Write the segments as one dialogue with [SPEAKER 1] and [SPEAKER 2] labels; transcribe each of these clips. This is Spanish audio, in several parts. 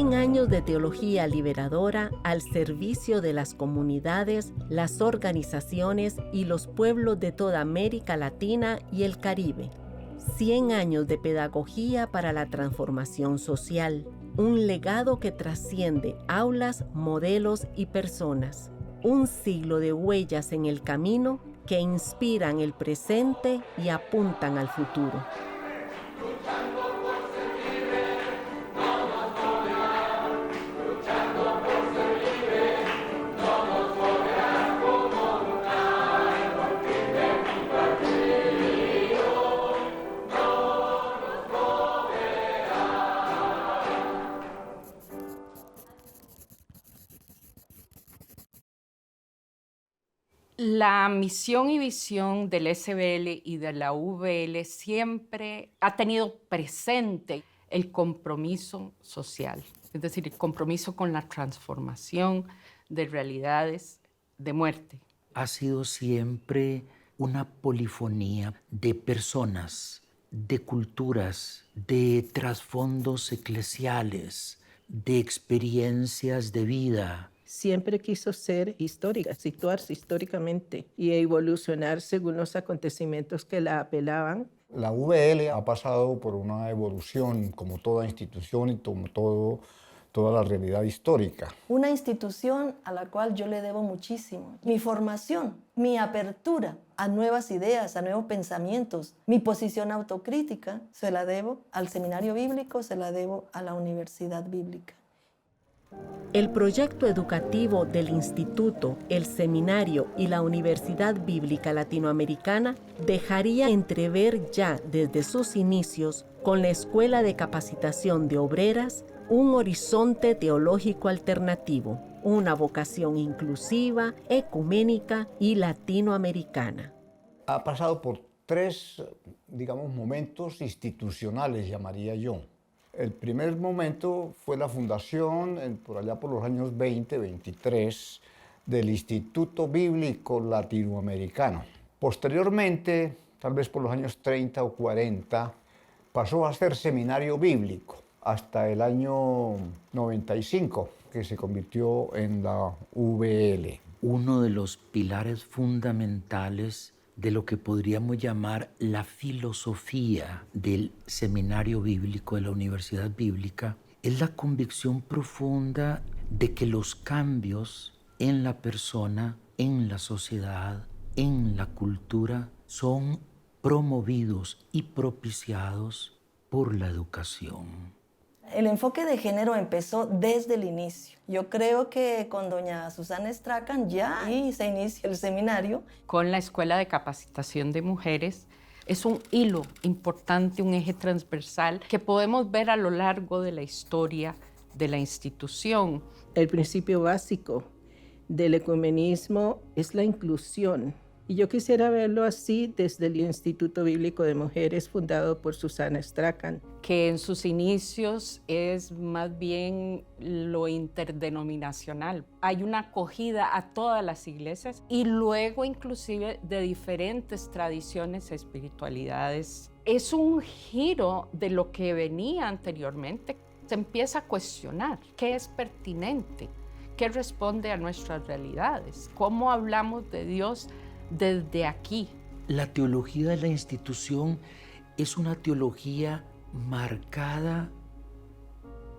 [SPEAKER 1] 100 años de teología liberadora al servicio de las comunidades, las organizaciones y los pueblos de toda América Latina y el Caribe. 100 años de pedagogía para la transformación social. Un legado que trasciende aulas, modelos y personas. Un siglo de huellas en el camino que inspiran el presente y apuntan al futuro.
[SPEAKER 2] La misión y visión del SBL y de la VL siempre ha tenido presente el compromiso social, es decir, el compromiso con la transformación de realidades de muerte.
[SPEAKER 3] Ha sido siempre una polifonía de personas, de culturas, de trasfondos eclesiales, de experiencias de vida.
[SPEAKER 4] Siempre quiso ser histórica, situarse históricamente y evolucionar según los acontecimientos que la apelaban.
[SPEAKER 5] La VL ha pasado por una evolución como toda institución y como toda la realidad histórica.
[SPEAKER 6] Una institución a la cual yo le debo muchísimo. Mi formación, mi apertura a nuevas ideas, a nuevos pensamientos, mi posición autocrítica, se la debo al seminario bíblico, se la debo a la universidad bíblica.
[SPEAKER 1] El proyecto educativo del Instituto, el Seminario y la Universidad Bíblica Latinoamericana dejaría entrever ya desde sus inicios, con la Escuela de Capacitación de Obreras, un horizonte teológico alternativo, una vocación inclusiva, ecuménica y latinoamericana.
[SPEAKER 5] Ha pasado por tres, momentos institucionales, llamaría yo. El primer momento fue la fundación, por allá por los años 20, 23, del Instituto Bíblico Latinoamericano. Posteriormente, tal vez por los años 30 o 40, pasó a ser seminario bíblico hasta el año 95, que se convirtió en la VL.
[SPEAKER 3] Uno de los pilares fundamentales de lo que podríamos llamar la filosofía del seminario bíblico de la Universidad Bíblica es la convicción profunda de que los cambios en la persona, en la sociedad, en la cultura, son promovidos y propiciados por la educación.
[SPEAKER 6] El enfoque de género empezó desde el inicio. Yo creo que con doña Susana Strachan ya ahí se inicia el seminario.
[SPEAKER 2] Con la Escuela de Capacitación de Mujeres es un hilo importante, un eje transversal que podemos ver a lo largo de la historia de la institución.
[SPEAKER 4] El principio básico del ecumenismo es la inclusión. Y yo quisiera verlo así desde el Instituto Bíblico de Mujeres fundado por Susana Strachan.
[SPEAKER 2] Que en sus inicios es más bien lo interdenominacional. Hay una acogida a todas las iglesias y luego inclusive de diferentes tradiciones y espiritualidades. Es un giro de lo que venía anteriormente. Se empieza a cuestionar qué es pertinente, qué responde a nuestras realidades, cómo hablamos de Dios desde aquí.
[SPEAKER 3] La teología de la institución es una teología marcada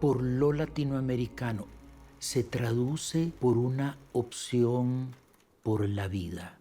[SPEAKER 3] por lo latinoamericano. Se traduce por una opción por la vida.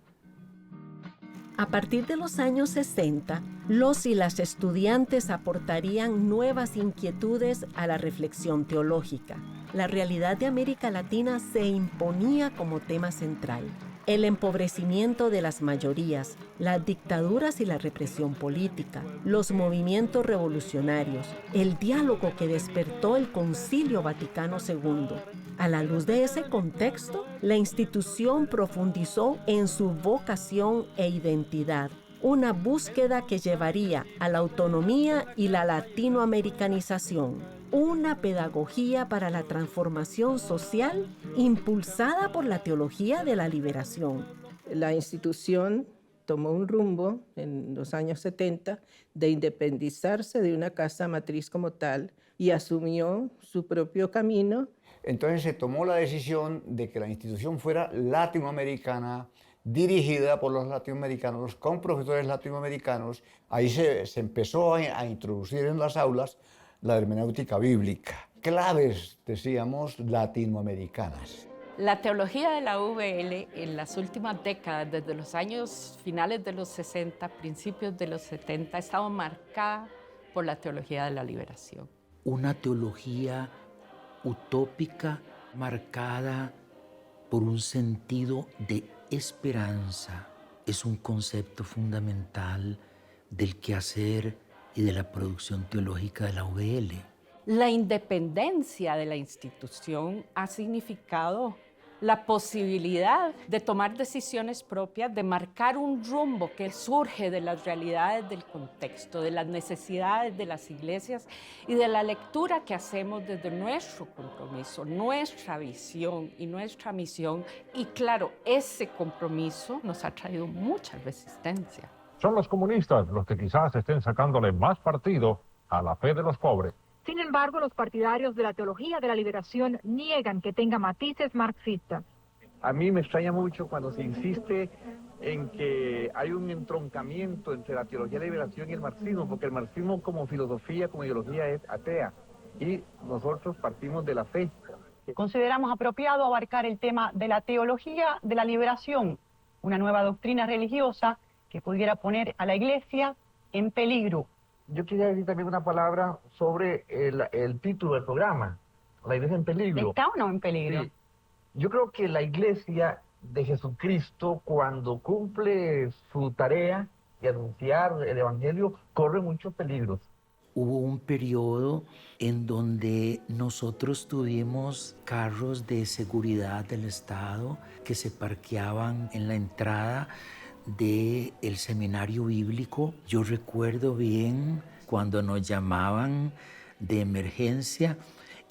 [SPEAKER 1] A partir de los años 60, los y las estudiantes aportarían nuevas inquietudes a la reflexión teológica. La realidad de América Latina se imponía como tema central. El empobrecimiento de las mayorías, las dictaduras y la represión política, los movimientos revolucionarios, el diálogo que despertó el Concilio Vaticano II. A la luz de ese contexto, la institución profundizó en su vocación e identidad, una búsqueda que llevaría a la autonomía y la latinoamericanización. Una pedagogía para la transformación social impulsada por la teología de la liberación.
[SPEAKER 4] La institución tomó un rumbo en los años 70 de independizarse de una casa matriz como tal y asumió su propio camino.
[SPEAKER 5] Entonces se tomó la decisión de que la institución fuera latinoamericana, dirigida por los latinoamericanos, con profesores latinoamericanos. Ahí se empezó a introducir en las aulas la hermenéutica bíblica. Claves, decíamos, latinoamericanas.
[SPEAKER 2] La teología de la UVL en las últimas décadas, desde los años finales de los 60, principios de los 70, ha estado marcada por la teología de la liberación.
[SPEAKER 3] Una teología utópica marcada por un sentido de esperanza. Es un concepto fundamental del quehacer y de la producción teológica de la UVL.
[SPEAKER 2] La independencia de la institución ha significado la posibilidad de tomar decisiones propias, de marcar un rumbo que surge de las realidades del contexto, de las necesidades de las iglesias y de la lectura que hacemos desde nuestro compromiso, nuestra visión y nuestra misión. Y claro, ese compromiso nos ha traído mucha resistencia.
[SPEAKER 7] Son los comunistas los que quizás estén sacándole más partido a la fe de los pobres.
[SPEAKER 8] Sin embargo, los partidarios de la teología de la liberación niegan que tenga matices marxistas.
[SPEAKER 9] A mí me extraña mucho cuando se insiste en que hay un entroncamiento entre la teología de la liberación y el marxismo, porque el marxismo como filosofía, como ideología es atea, y nosotros partimos de la fe.
[SPEAKER 8] Consideramos apropiado abarcar el tema de la teología de la liberación, una nueva doctrina religiosa que pudiera poner a la Iglesia en peligro.
[SPEAKER 9] Yo quería decir también una palabra sobre el título del programa, La Iglesia en Peligro.
[SPEAKER 8] ¿Está o no en peligro?
[SPEAKER 9] Sí. Yo creo que la Iglesia de Jesucristo, cuando cumple su tarea de anunciar el Evangelio, corre muchos peligros.
[SPEAKER 3] Hubo un periodo en donde nosotros tuvimos carros de seguridad del Estado que se parqueaban en la entrada del seminario bíblico. Yo recuerdo bien cuando nos llamaban de emergencia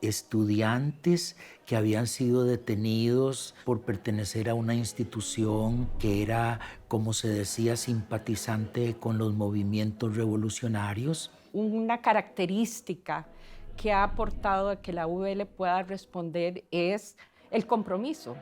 [SPEAKER 3] estudiantes que habían sido detenidos por pertenecer a una institución que era, como se decía, simpatizante con los movimientos revolucionarios.
[SPEAKER 2] Una característica que ha aportado a que la UVL pueda responder es el compromiso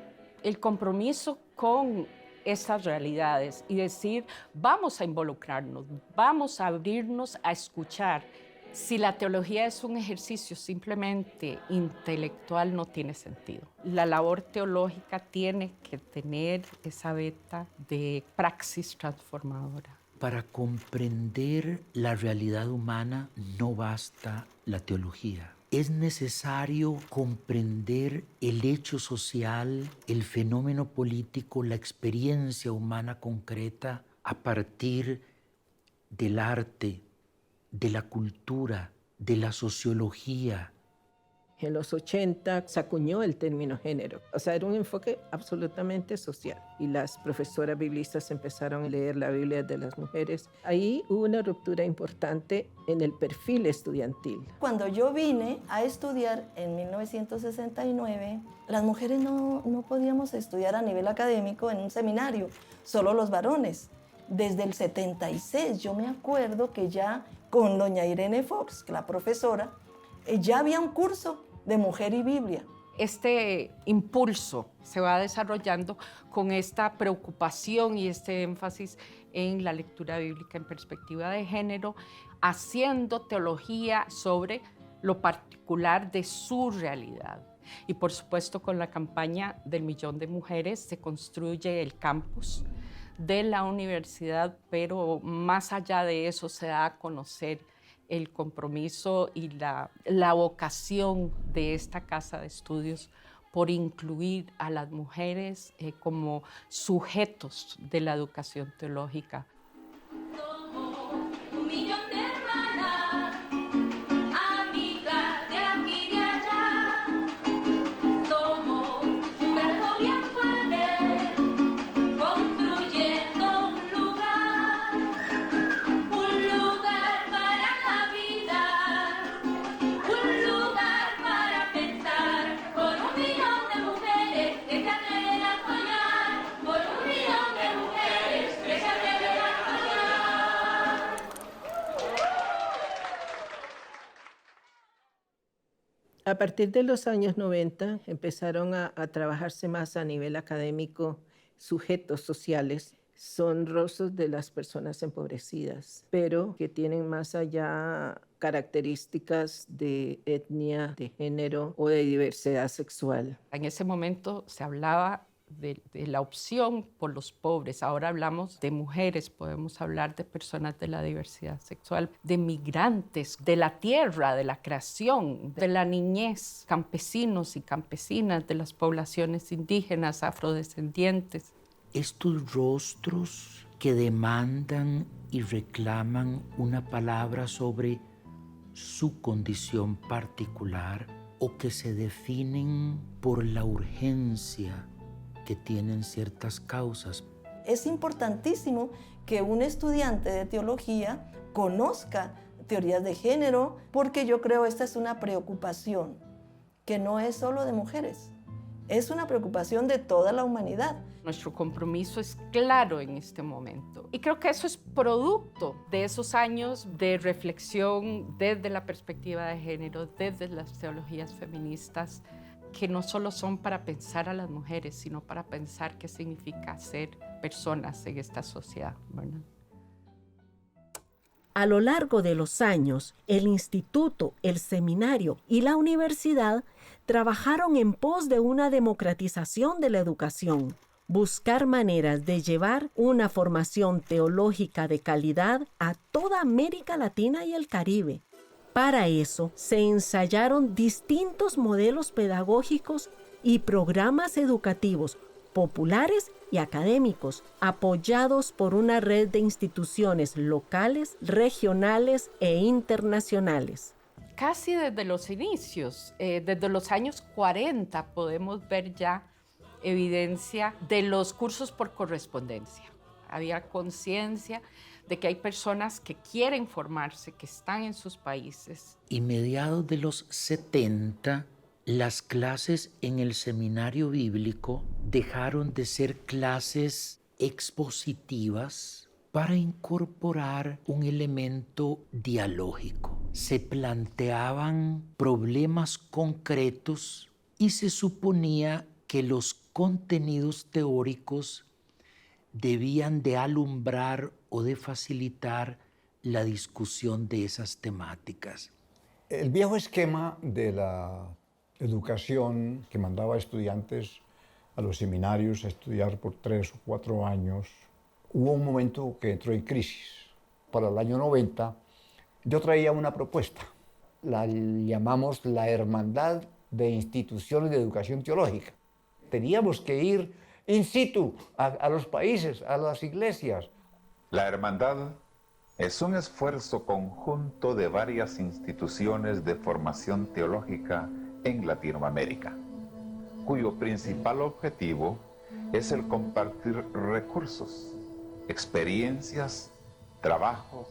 [SPEAKER 2] con esas realidades y decir, vamos a involucrarnos, vamos a abrirnos a escuchar. Si la teología es un ejercicio simplemente intelectual, no tiene sentido. La labor teológica tiene que tener esa veta de praxis transformadora.
[SPEAKER 3] Para comprender la realidad humana no basta la teología. Es necesario comprender el hecho social, el fenómeno político, la experiencia humana concreta a partir del arte, de la cultura, de la sociología.
[SPEAKER 4] En los 80 se acuñó el término género. O sea, era un enfoque absolutamente social. Y las profesoras biblistas empezaron a leer la Biblia de las mujeres. Ahí hubo una ruptura importante en el perfil estudiantil.
[SPEAKER 6] Cuando yo vine a estudiar en 1969, las mujeres no podíamos estudiar a nivel académico en un seminario, solo los varones. Desde el 76, yo me acuerdo que ya con doña Irene Fox, la profesora, ya había un curso de mujer y Biblia.
[SPEAKER 2] Este impulso se va desarrollando con esta preocupación y este énfasis en la lectura bíblica en perspectiva de género, haciendo teología sobre lo particular de su realidad. Y por supuesto, con la campaña del 1.000.000 de mujeres se construye el campus de la universidad, pero más allá de eso se da a conocer el compromiso y la vocación de esta casa de estudios por incluir a las mujeres como sujetos de la educación teológica.
[SPEAKER 4] A partir de los años 90 empezaron a trabajarse más a nivel académico sujetos sociales. Son rostros de las personas empobrecidas, pero que tienen más allá características de etnia, de género o de diversidad sexual.
[SPEAKER 2] En ese momento se hablaba de la opción por los pobres. Ahora hablamos de mujeres, podemos hablar de personas de la diversidad sexual, de migrantes, de la tierra, de la creación, de la niñez, campesinos y campesinas, de las poblaciones indígenas, afrodescendientes.
[SPEAKER 3] Estos rostros que demandan y reclaman una palabra sobre su condición particular o que se definen por la urgencia que tienen ciertas causas.
[SPEAKER 6] Es importantísimo que un estudiante de teología conozca teorías de género, porque yo creo esta es una preocupación que no es solo de mujeres, es una preocupación de toda la humanidad.
[SPEAKER 2] Nuestro compromiso es claro en este momento y creo que eso es producto de esos años de reflexión desde la perspectiva de género, desde las teologías feministas, que no solo son para pensar a las mujeres, sino para pensar qué significa ser personas en esta sociedad, ¿verdad?
[SPEAKER 1] A lo largo de los años, el instituto, el seminario y la universidad trabajaron en pos de una democratización de la educación, buscar maneras de llevar una formación teológica de calidad a toda América Latina y el Caribe. Para eso se ensayaron distintos modelos pedagógicos y programas educativos populares y académicos, apoyados por una red de instituciones locales, regionales e internacionales.
[SPEAKER 2] Casi desde los inicios, desde los años 40, podemos ver ya evidencia de los cursos por correspondencia. Había conciencia de que hay personas que quieren formarse, que están en sus países.
[SPEAKER 3] Y mediados de los 70, las clases en el seminario bíblico dejaron de ser clases expositivas para incorporar un elemento dialógico. Se planteaban problemas concretos y se suponía que los contenidos teóricos debían de alumbrar o de facilitar la discusión de esas temáticas.
[SPEAKER 5] El viejo esquema de la educación que mandaba a estudiantes a los seminarios a estudiar por 3 o 4 años, hubo un momento que entró en crisis. Para el año 90, yo traía una propuesta. La llamamos la Hermandad de Instituciones de Educación Teológica. Teníamos que ir in situ a los países, a las iglesias.
[SPEAKER 10] La hermandad es un esfuerzo conjunto de varias instituciones de formación teológica en Latinoamérica, cuyo principal objetivo es el compartir recursos, experiencias, trabajos,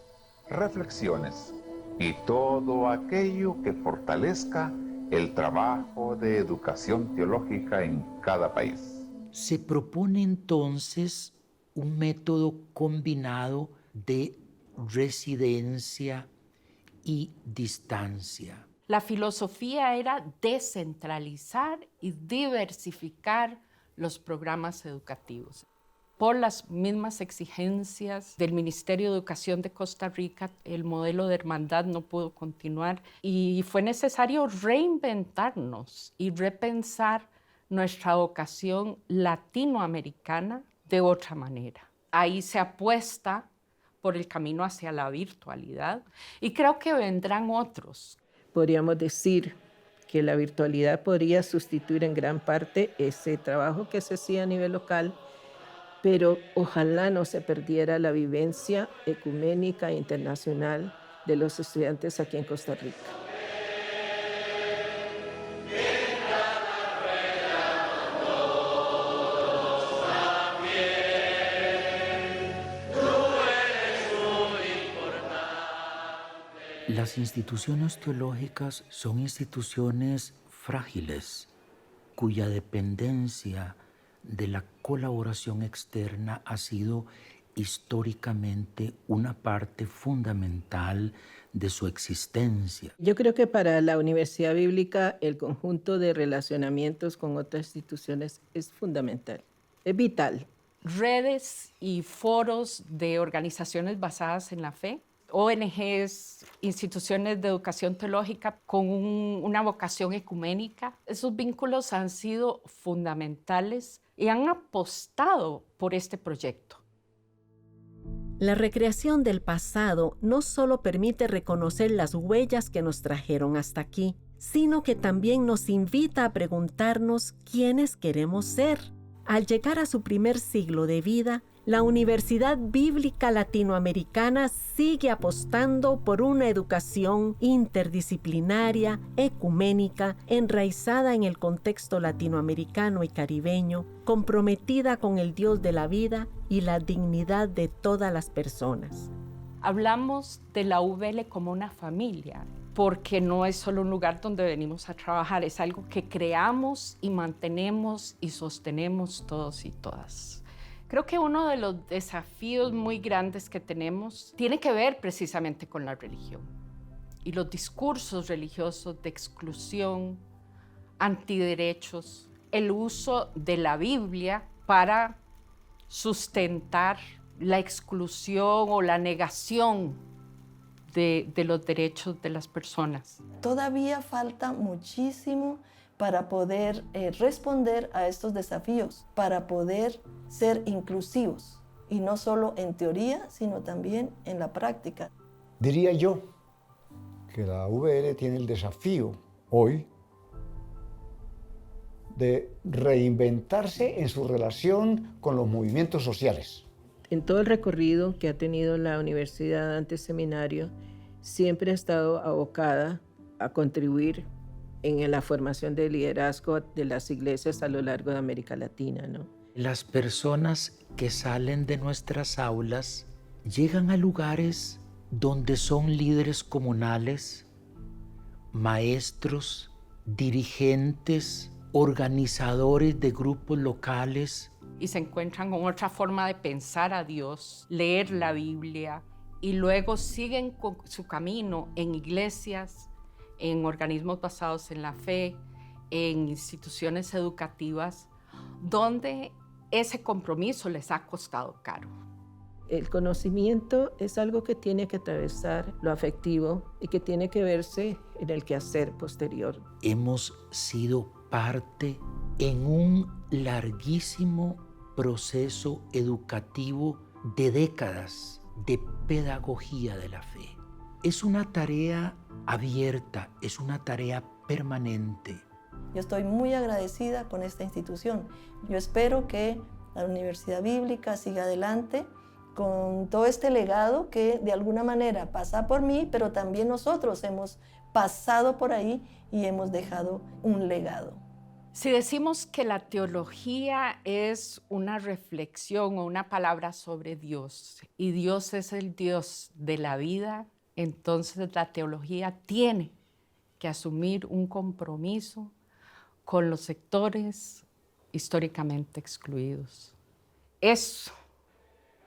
[SPEAKER 10] reflexiones y todo aquello que fortalezca el trabajo de educación teológica en cada país.
[SPEAKER 3] Se propone entonces un método combinado de residencia y distancia.
[SPEAKER 2] La filosofía era descentralizar y diversificar los programas educativos. Por las mismas exigencias del Ministerio de Educación de Costa Rica, el modelo de hermandad no pudo continuar y fue necesario reinventarnos y repensar nuestra vocación latinoamericana de otra manera. Ahí se apuesta por el camino hacia la virtualidad y creo que vendrán otros.
[SPEAKER 4] Podríamos decir que la virtualidad podría sustituir en gran parte ese trabajo que se hacía a nivel local, pero ojalá no se perdiera la vivencia ecuménica e internacional de los estudiantes aquí en Costa Rica.
[SPEAKER 3] Las instituciones teológicas son instituciones frágiles, cuya dependencia de la colaboración externa ha sido históricamente una parte fundamental de su existencia.
[SPEAKER 4] Yo creo que para la Universidad Bíblica el conjunto de relacionamientos con otras instituciones es fundamental, es vital.
[SPEAKER 2] Redes y foros de organizaciones basadas en la fe, ONGs, instituciones de educación teológica con una vocación ecuménica. Esos vínculos han sido fundamentales y han apostado por este proyecto.
[SPEAKER 1] La recreación del pasado no solo permite reconocer las huellas que nos trajeron hasta aquí, sino que también nos invita a preguntarnos quiénes queremos ser. Al llegar a su primer siglo de vida, la Universidad Bíblica Latinoamericana sigue apostando por una educación interdisciplinaria, ecuménica, enraizada en el contexto latinoamericano y caribeño, comprometida con el Dios de la vida y la dignidad de todas las personas.
[SPEAKER 2] Hablamos de la UBL como una familia, porque no es solo un lugar donde venimos a trabajar, es algo que creamos y mantenemos y sostenemos todos y todas. Creo que uno de los desafíos muy grandes que tenemos tiene que ver precisamente con la religión y los discursos religiosos de exclusión, antiderechos, el uso de la Biblia para sustentar la exclusión o la negación de los derechos de las personas.
[SPEAKER 6] Todavía falta muchísimo para poder responder a estos desafíos, para poder ser inclusivos, y no solo en teoría, sino también en la práctica.
[SPEAKER 5] Diría yo que la UBL tiene el desafío hoy de reinventarse en su relación con los movimientos sociales.
[SPEAKER 4] En todo el recorrido que ha tenido la universidad ante seminario, siempre ha estado abocada a contribuir en la formación de liderazgo de las iglesias a lo largo de América Latina, ¿no?
[SPEAKER 3] Las personas que salen de nuestras aulas llegan a lugares donde son líderes comunales, maestros, dirigentes, organizadores de grupos locales.
[SPEAKER 2] Y se encuentran con otra forma de pensar a Dios, leer la Biblia, y luego siguen con su camino en iglesias, en organismos basados en la fe, en instituciones educativas, donde ese compromiso les ha costado caro.
[SPEAKER 4] El conocimiento es algo que tiene que atravesar lo afectivo y que tiene que verse en el quehacer posterior.
[SPEAKER 3] Hemos sido parte en un larguísimo proceso educativo de décadas de pedagogía de la fe. Es una tarea abierta, es una tarea permanente.
[SPEAKER 6] Yo estoy muy agradecida con esta institución. Yo espero que la Universidad Bíblica siga adelante con todo este legado que de alguna manera pasa por mí, pero también nosotros hemos pasado por ahí y hemos dejado un legado.
[SPEAKER 2] Si decimos que la teología es una reflexión o una palabra sobre Dios, y Dios es el Dios de la vida, entonces la teología tiene que asumir un compromiso con los sectores históricamente excluidos. Es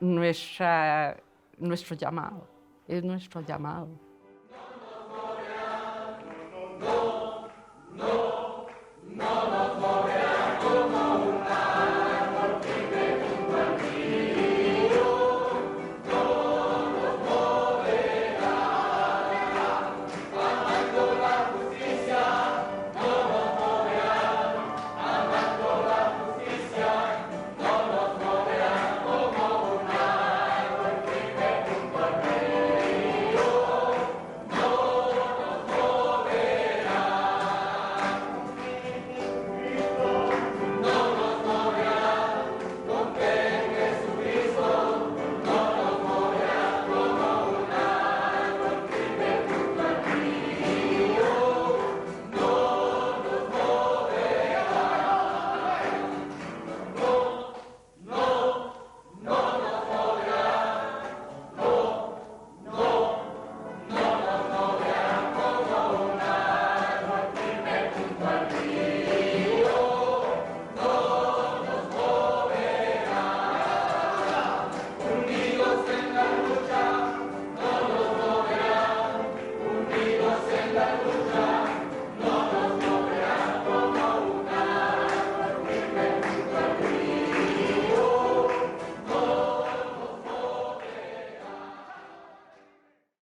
[SPEAKER 2] nuestro llamado, es nuestro llamado.
[SPEAKER 11] No.